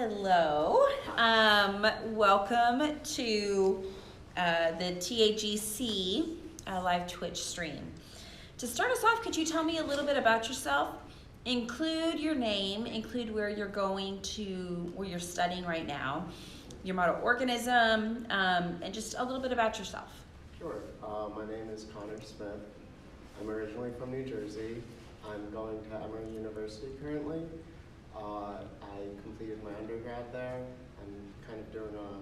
Hello. Welcome to the TAGC live Twitch stream. To start us off, could you tell me a little bit about yourself? Include your name, include where you're going to, where you're studying right now, your model organism, and just a little bit about yourself. Sure. My name is Connor Smith. I'm originally from New Jersey. I'm going to Emory University currently. I completed my undergrad there. I'm kind of doing a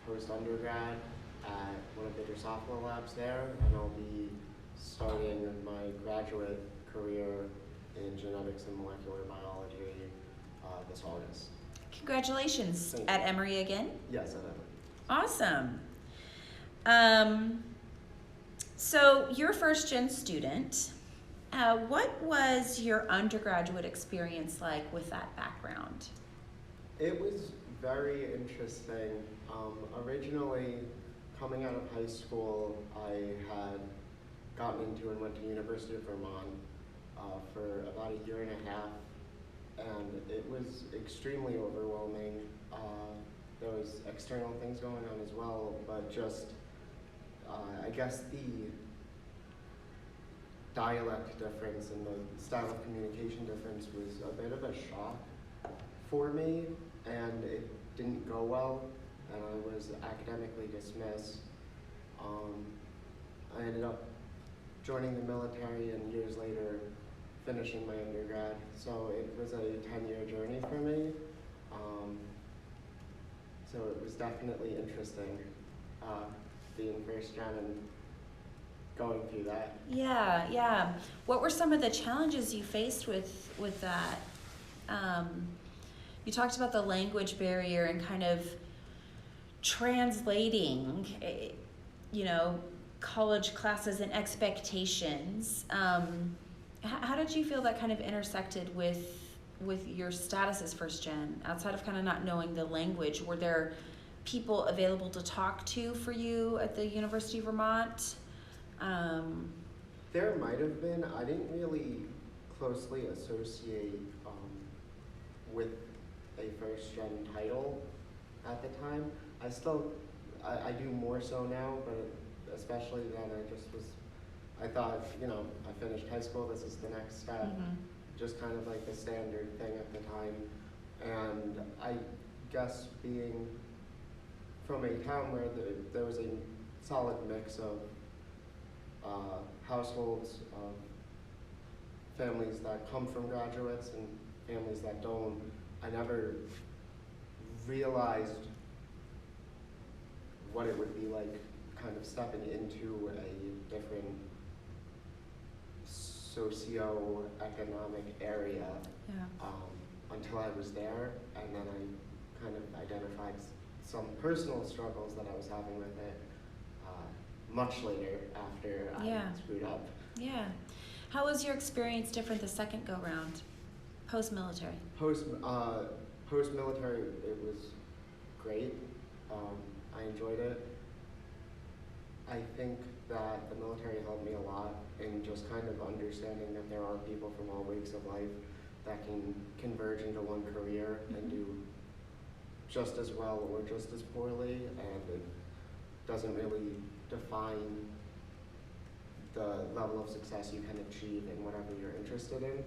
post-undergrad at one of the Drosophila labs there, and I'll be starting my graduate career in genetics and molecular biology this August. Congratulations. At Emory again? Yes, at Emory. Awesome. So you're a first-gen student. What was your undergraduate experience like with that background? It was very interesting. Originally, coming out of high school, I had gotten into and went to University of Vermont for about a year and a half, and it was extremely overwhelming. There was external things going on as well, but just, I guess the dialect difference and the style of communication difference was a bit of a shock for me, and it didn't go well, and I was academically dismissed. I ended up joining the military and years later finishing my undergrad, so it was a 10-year journey for me. So it was definitely interesting being first gen and going through that. Yeah. What were some of the challenges you faced with that? You talked about the language barrier and kind of translating, college classes and expectations. How did you feel that kind of intersected with your status as first gen, outside of kind of not knowing the language? Were there people available to talk to for you at the University of Vermont? There might have been. I didn't really closely associate with a first gen title at the time. I do more so now, but especially then I thought, I finished high school, this is the next step. Mm-hmm. Just kind of like the standard thing at the time. And I guess being from a town where there was a solid mix of households, families that come from graduates and families that don't, I never realized what it would be like kind of stepping into a different socio-economic area until I was there, and then I kind of identified some personal struggles that I was having with it much later after I screwed up. Yeah. How was your experience different the second go round, post-military? Post-military, it was great. I enjoyed it. I think that the military helped me a lot in just kind of understanding that there are people from all walks of life that can converge into one career and do just as well or just as poorly, and it doesn't really define the level of success you can achieve in whatever you're interested in.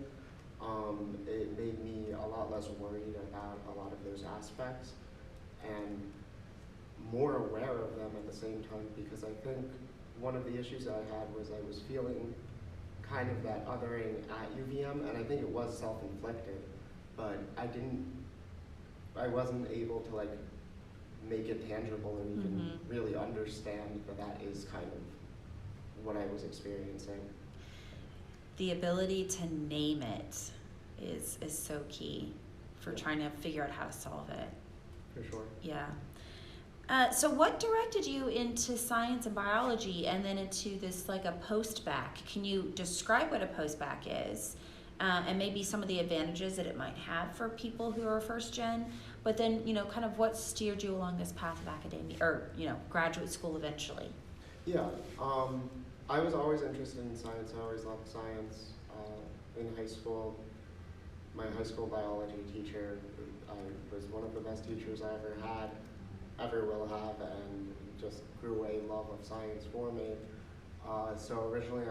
It made me a lot less worried about a lot of those aspects and more aware of them at the same time, because I think one of the issues I had was I was feeling kind of that othering at UVM, and I think it was self-inflicted, but I wasn't able to like make it tangible and even really understand that is kind of what I was experiencing. The ability to name it is so key for trying to figure out how to solve it. For sure. Yeah. So what directed you into science and biology and then into this like a post-bac? Can you describe what a post-bac is and maybe some of the advantages that it might have for people who are first gen, but then, kind of what steered you along this path of academia or, graduate school eventually? Yeah, I was always interested in science. I always loved science in high school. my high school biology teacher, was one of the best teachers I ever had, ever will have, and just grew a love of science for me. So originally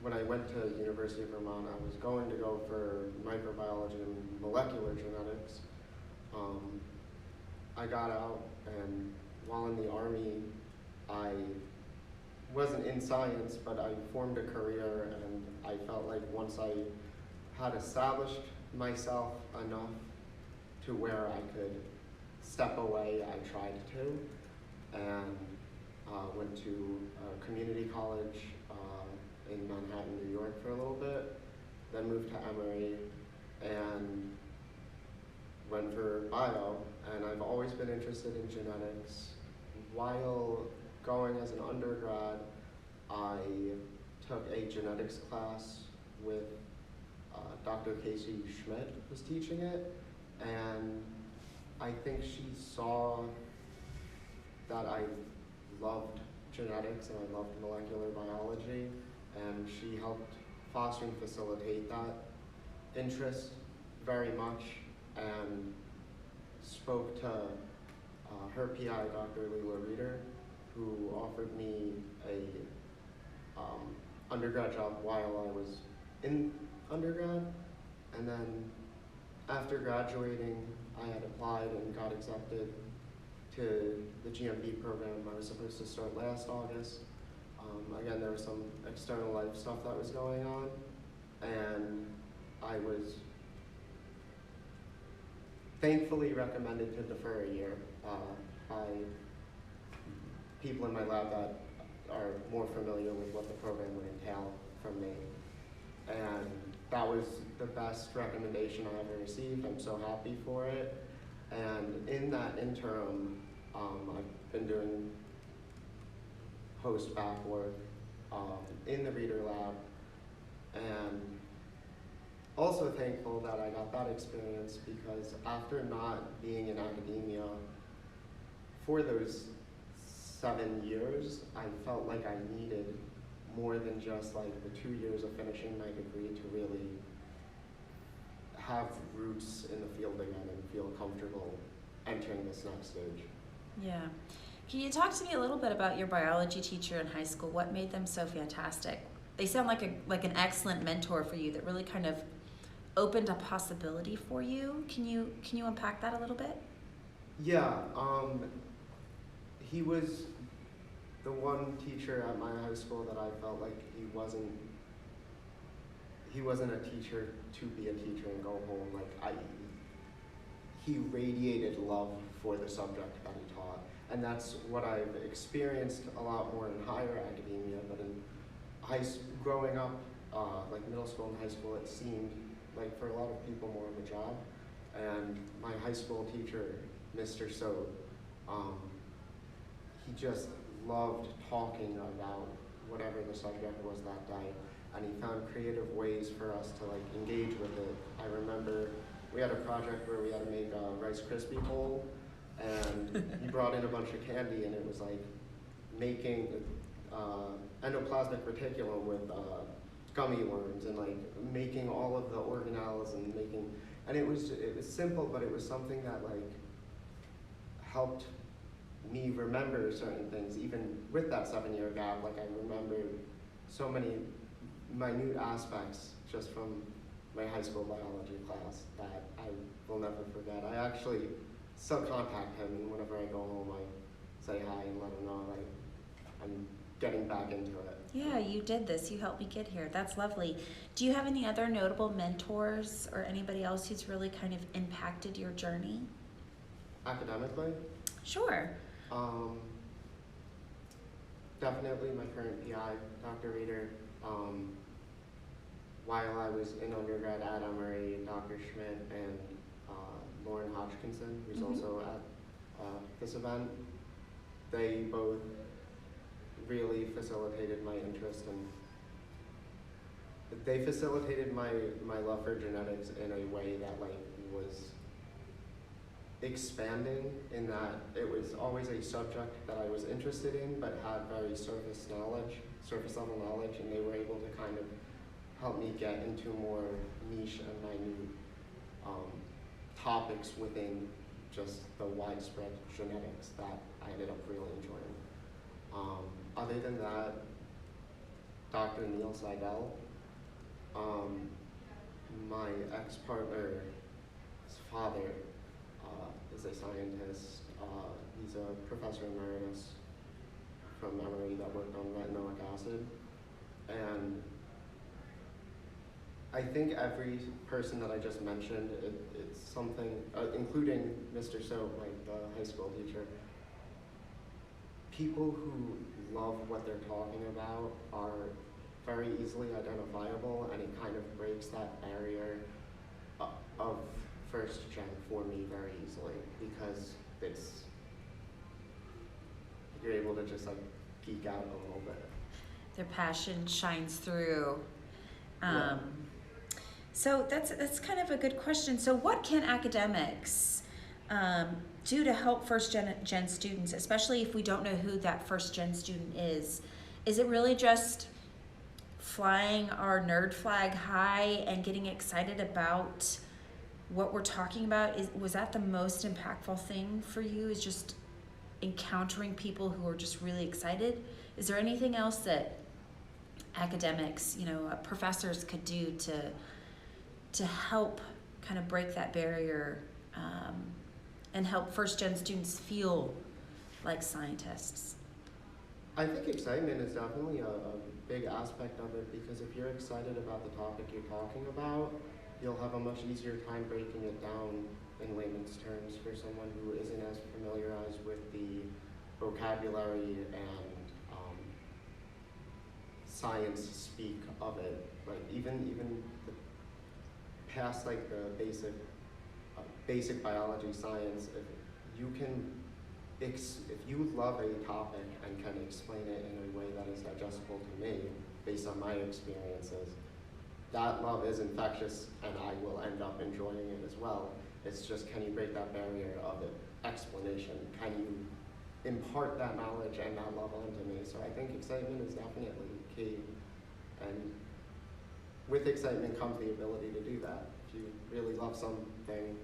when I went to University of Vermont, I was going to go for microbiology and molecular genetics. I got out, and while in the Army, I wasn't in science, but I formed a career, and I felt like once I had established myself enough to where I could step away, I tried to, and went to a community college in Manhattan, New York for a little bit, then moved to Emory, and went for bio, and I've always been interested in genetics. While going as an undergrad, I took a genetics class with Dr. Casey Schmidt was teaching it, and I think she saw that I loved genetics and I loved molecular biology, and she helped foster and facilitate that interest very much, and spoke to her PI, Dr. Rieder, who offered me a undergrad job while I was in undergrad. And then after graduating, I had applied and got accepted to the GMB program. I was supposed to start last August. Again, there was some external life stuff that was going on, and I was thankfully recommended to defer a year by people in my lab that are more familiar with what the program would entail from me. And that was the best recommendation I ever received. I'm so happy for it. And in that interim, I've been doing post-bac work in the Rieder lab, and also thankful that I got that experience, because after not being in academia for those 7 years, I felt like I needed more than just like the 2 years of finishing my degree to really have roots in the field again and feel comfortable entering this next stage. Yeah. Can you talk to me a little bit about your biology teacher in high school? What made them so fantastic? They sound like an excellent mentor for you that really kind of opened a possibility for you. Can you unpack that a little bit? Yeah, he was the one teacher at my high school that I felt like he wasn't a teacher to be a teacher and go home. Like he radiated love for the subject that he taught, and that's what I've experienced a lot more in higher academia. But in growing up, like middle school and high school, it seemed like for a lot of people more of a job. And my high school teacher, Mr. Sode, he just loved talking about whatever the subject was that day, and he found creative ways for us to like engage with it. I remember we had a project where we had to make a Rice Krispie bowl, and he brought in a bunch of candy, and it was like making endoplasmic reticulum with gummy worms, and like making all of the organelles and it was simple, but it was something that like helped me remember certain things, even with that 7-year gap. Like I remembered so many minute aspects just from my high school biology class that I will never forget. I actually still contact him, and whenever I go home, I say hi and let him know like I'm getting back into it. Yeah, you did this. You helped me get here. That's lovely. Do you have any other notable mentors or anybody else who's really kind of impacted your journey? Academically? Sure. Definitely my current PI, Dr. Rieder. While I was in undergrad at Emory, Dr. Schmidt and Lauren Hodgkinson, who's also at this event, they both really facilitated my interest, and they facilitated my love for genetics in a way that like was expanding, in that it was always a subject that I was interested in but had very surface level knowledge, and they were able to kind of helped me get into more niche and minute topics within just the widespread genetics that I ended up really enjoying. Other than that, Dr. Neil Seidel, my ex-partner's father is a scientist. He's a professor emeritus from Emory that worked on retinoic acid. And I think every person that I just mentioned, it's something, including Mr. Soap, the high school teacher, people who love what they're talking about are very easily identifiable, and it kind of breaks that barrier of first gen for me very easily, because you're able to just like geek out a little bit. Their passion shines through. Yeah. So that's kind of a good question. So what can academics do to help first gen students, especially if we don't know who that first gen student is? Is it really just flying our nerd flag high and getting excited about what we're talking about? Was that the most impactful thing for you, is just encountering people who are just really excited? Is there anything else that academics, professors could do to help kind of break that barrier and help first gen students feel like scientists? I think excitement is definitely a big aspect of it, because if you're excited about the topic you're talking about, you'll have a much easier time breaking it down in layman's terms for someone who isn't as familiarized with the vocabulary and science speak of it. Like even the past, like the basic biology science, if you love a topic and can explain it in a way that is digestible to me, based on my experiences, that love is infectious, and I will end up enjoying it as well. It's just, can you break that barrier of explanation? Can you impart that knowledge and that love onto me? So I think excitement is definitely key, and with excitement comes the ability to do that. If you really love something,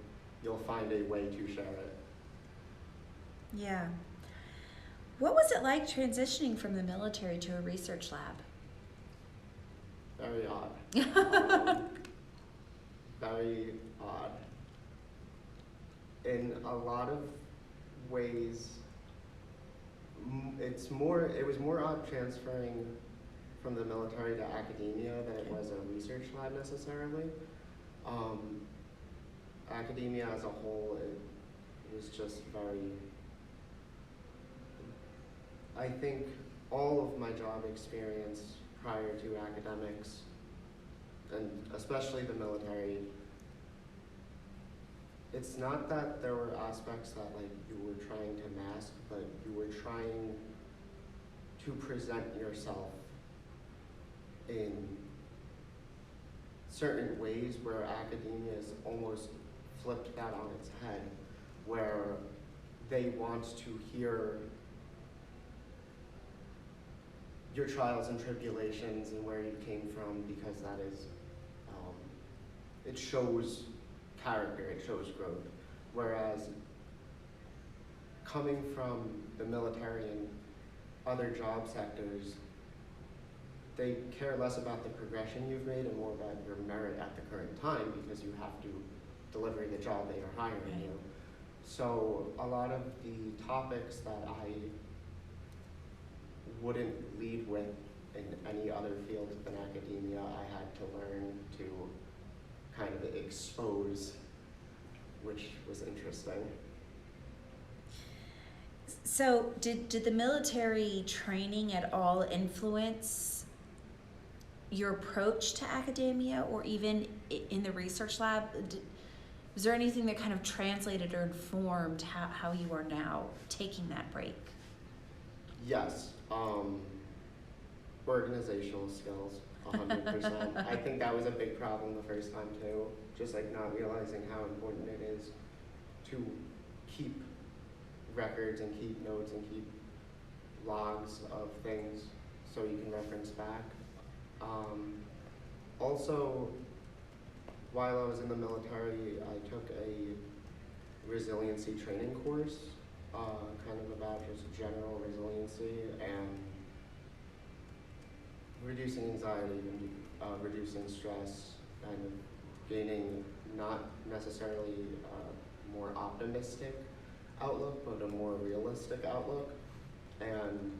you'll find a way to share it. Yeah. What was it like transitioning from the military to a research lab? Very odd. Very odd. In a lot of ways, it was more odd transferring from the military to academia than it was a research lab necessarily. Academia as a whole, it was just very, I think all of my job experience prior to academics, and especially the military, it's not that there were aspects that like you were trying to mask, but you were trying to present yourself in certain ways where academia has almost flipped that on its head, where they want to hear your trials and tribulations and where you came from, because that is, it shows character, it shows growth. Whereas coming from the military and other job sectors, they care less about the progression you've made and more about your merit at the current time, because you have to deliver the job they are hiring you. So a lot of the topics that I wouldn't lead with in any other field than academia, I had to learn to kind of expose, which was interesting. So did the military training at all influence your approach to academia, or even in the research lab? Was there anything that kind of translated or informed how you are now taking that break? Yes. Organizational skills, 100%. I think that was a big problem the first time too, just like not realizing how important it is to keep records and keep notes and keep logs of things so you can reference back. Also, while I was in the military, I took a resiliency training course, kind of about just general resiliency and reducing anxiety, reducing stress, kind of gaining not necessarily a more optimistic outlook, but a more realistic outlook. And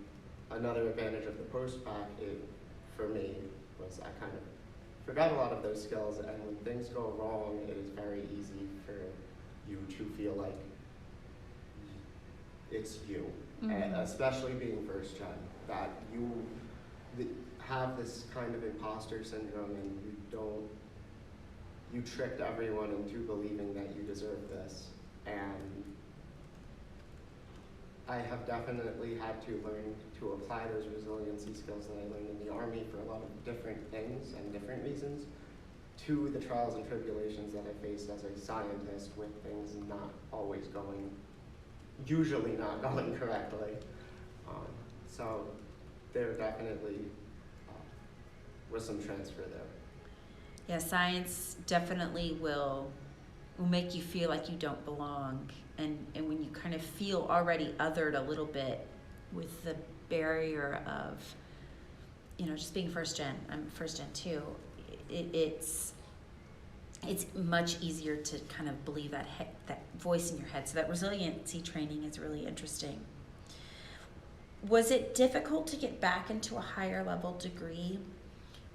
another advantage of the post-bac, for me, was I kind of forgot a lot of those skills, and when things go wrong, it is very easy for you to feel like it's you, and especially being first gen, that you have this kind of imposter syndrome, and you tricked everyone into believing that you deserve this. And I have definitely had to learn to apply those resiliency skills that I learned in the Army for a lot of different things and different reasons to the trials and tribulations that I faced as a scientist, with things usually not going correctly. So there definitely was some transfer there. Yeah, science definitely will make you feel like you don't belong. And when you kind of feel already othered a little bit with the barrier of, just being first gen, I'm first gen too, it's much easier to kind of believe that voice in your head. So that resiliency training is really interesting. Was it difficult to get back into a higher level degree,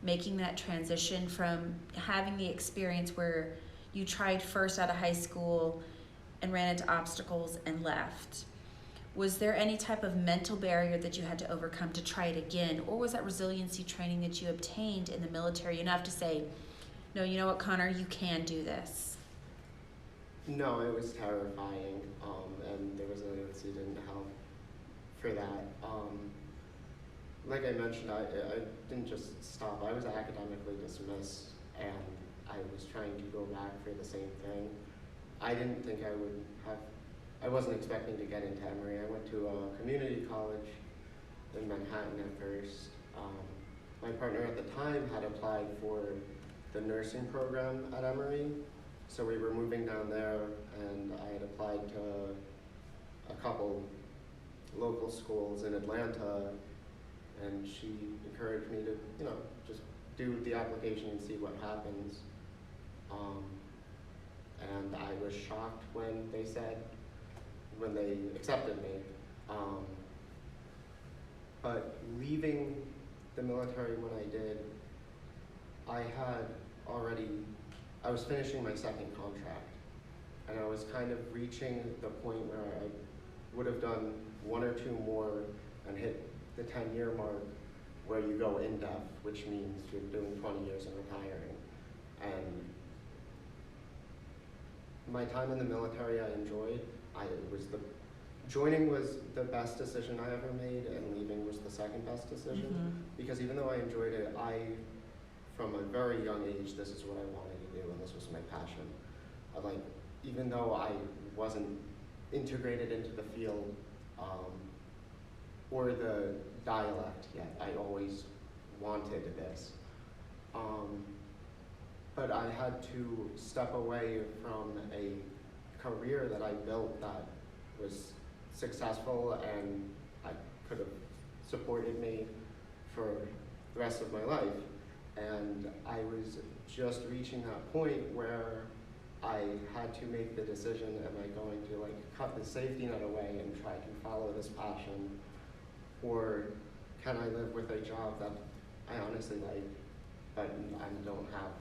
making that transition from having the experience where you tried first out of high school and ran into obstacles and left? Was there any type of mental barrier that you had to overcome to try it again? Or was that resiliency training that you obtained in the military enough to say, no, you know what, Connor, you can do this? No, it was terrifying, and the resiliency didn't help for that. Like I mentioned, I didn't just stop. I was academically dismissed, and I was trying to go back for the same thing. I didn't think I wasn't expecting to get into Emory. I went to a community college in Manhattan at first. My partner at the time had applied for the nursing program at Emory, so we were moving down there, and I had applied to a couple local schools in Atlanta, and she encouraged me to, just do the application and see what happens. And I was shocked when they accepted me. But leaving the military when I did, I was finishing my second contract, and I was kind of reaching the point where I would have done one or two more and hit the 10-year mark, where you go in-depth, which means you're doing 20 years and retiring. And my time in the military I enjoyed. Joining was the best decision I ever made, and leaving was the second best decision. Because even though I enjoyed it, from a very young age, this is what I wanted to do, and this was my passion. Even though I wasn't integrated into the field or the dialect yet, I always wanted this. But I had to step away from a career that I built that was successful and I could have supported me for the rest of my life. And I was just reaching that point where I had to make the decision, am I going to cut the safety net away and try to follow this passion, or can I live with a job that I honestly like, but I don't have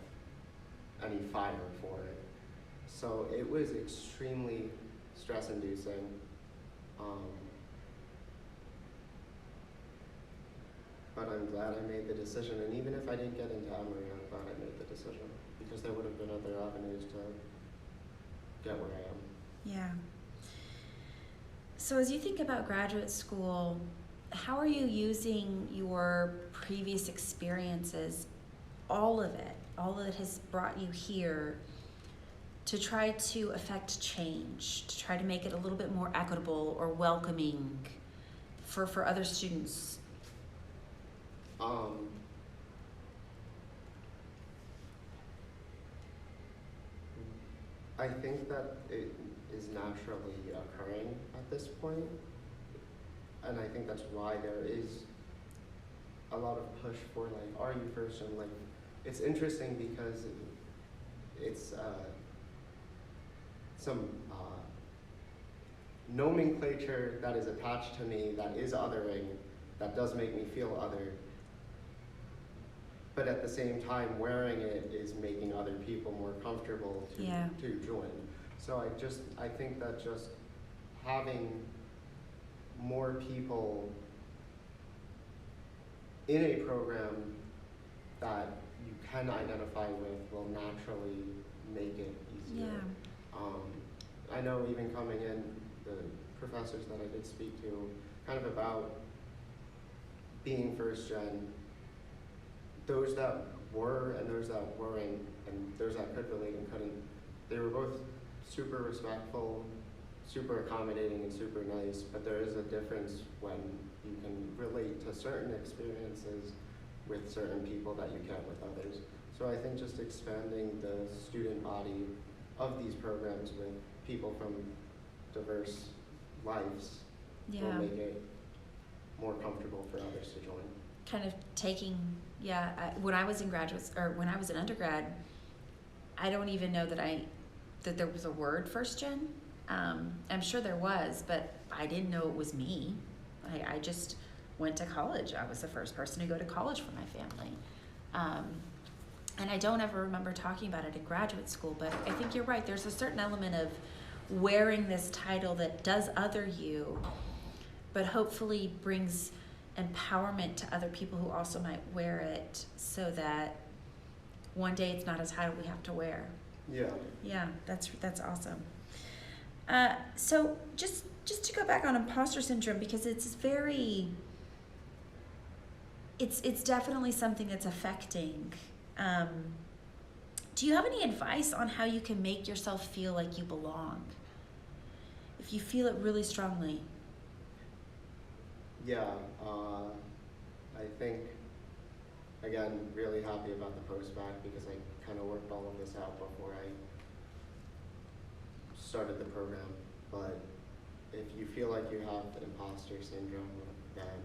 any fire for it? So it was extremely stress-inducing. But I'm glad I made the decision, and even if I didn't get into Emory, I'm glad I made the decision, because there would have been other avenues to get where I am. Yeah. So as you think about graduate school, how are you using your previous experiences, all of it has brought you here, to try to affect change, to try to make it a little bit more equitable or welcoming for other students? I think that it is naturally occurring at this point, and I think that's why there is a lot of push for like, are you first? And like, it's interesting because it's some nomenclature that is attached to me that is othering, that does make me feel other, but at the same time wearing it is making other people more comfortable to, Yeah. to join. So I think that just having more people in a program that you can identify with will naturally make it easier. Yeah. I know even coming in, the professors that I did speak to, kind of about being first gen, those that were and those that weren't, and those that could relate and couldn't, they were both super respectful, super accommodating, and super nice, but there is a difference when you can relate to certain experiences with certain people that you can't with others. So I think just expanding the student body of these programs with people from diverse lives will Yeah. make it more comfortable for others to join. Kind of taking, when I was in when I was an undergrad, I don't even know that there was a word first gen. I'm sure there was, but I didn't know it was me. I just went to college. I was the first person to go to college for my family. And I don't ever remember talking about it in graduate school, but I think you're right. There's a certain element of wearing this title that does other you, but hopefully brings empowerment to other people who also might wear it, so that one day it's not a title we have to wear. Yeah. Yeah, that's awesome. So just to go back on imposter syndrome, because it's definitely something that's affecting. Do you have any advice on how you can make yourself feel like you belong, if you feel it really strongly? Yeah, I think, again, really happy about the post-bac because I kind of worked all of this out before I started the program. But if you feel like you have imposter syndrome, then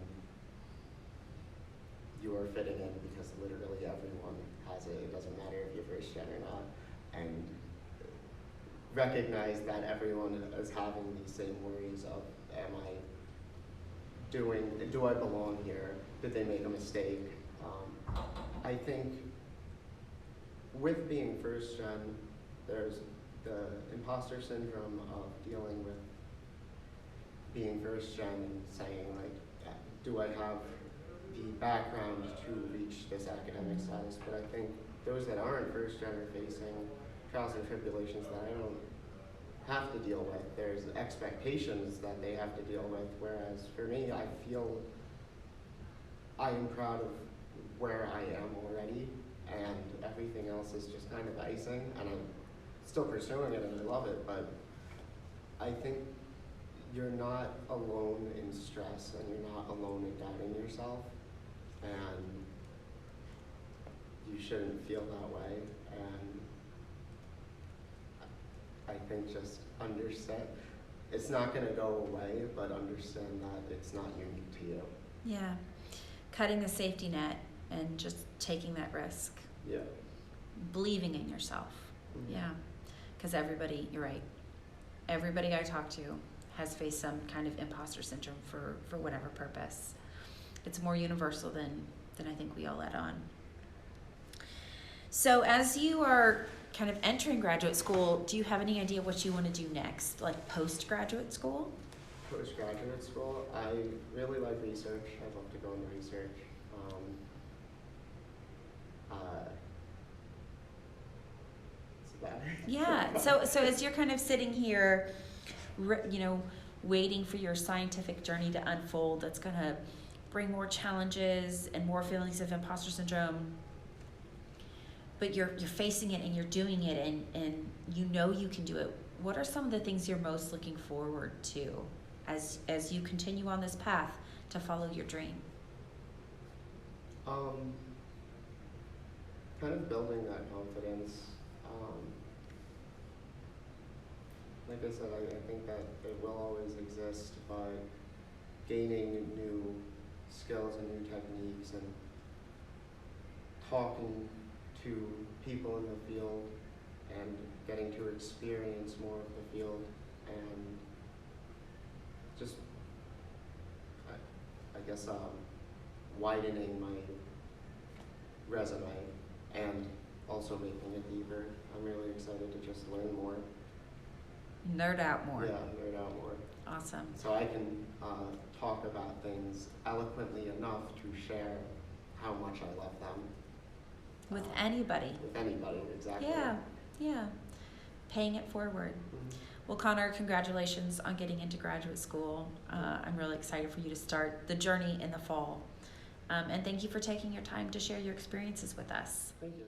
you are fitting in, because literally everyone has it. It doesn't matter if you're first gen or not. And recognize that everyone is having these same worries of, do I belong here? Did they make a mistake? I think with being first gen, there's the imposter syndrome of dealing with being first gen and saying like, do I have the background to reach this academic status? But I think those that aren't first gen are facing trials and tribulations that I don't have to deal with. There's expectations that they have to deal with, whereas for me, I feel I am proud of where I am already, and everything else is just kind of icing, and I'm still pursuing it and I love it, but I think you're not alone in stress and you're not alone in doubting yourself, and you shouldn't feel that way. And I think just understand, it's not going to go away, but understand that it's not unique to you. Yeah, cutting the safety net and just taking that risk. Yeah. Believing in yourself. Mm-hmm. Yeah, because you're right. Everybody I talk to has faced some kind of imposter syndrome for whatever purpose. It's more universal than I think we all let on. So as you are kind of entering graduate school, do you have any idea what you want to do next, like postgraduate school? Postgraduate school, I really like research. I'd love to go into research. That's about it. Yeah. So as you're kind of sitting here, waiting for your scientific journey to unfold, that's going to bring more challenges and more feelings of imposter syndrome. But you're facing it and you're doing it, and you know you can do it. What are some of the things you're most looking forward to as you continue on this path to follow your dream? Kind of building that confidence. like I said, I think that it will always exist, but gaining new skills and new techniques and talking to people in the field and getting to experience more of the field and just, I guess, widening my resume and also making it deeper. I'm really excited to just learn more. Nerd out more. Yeah, nerd out more. Awesome. So I can talk about things eloquently enough to share how much I love them. With anybody. With anybody, exactly. Yeah, yeah. Paying it forward. Mm-hmm. Well, Connor, congratulations on getting into graduate school. I'm really excited for you to start the journey in the fall. And thank you for taking your time to share your experiences with us. Thank you.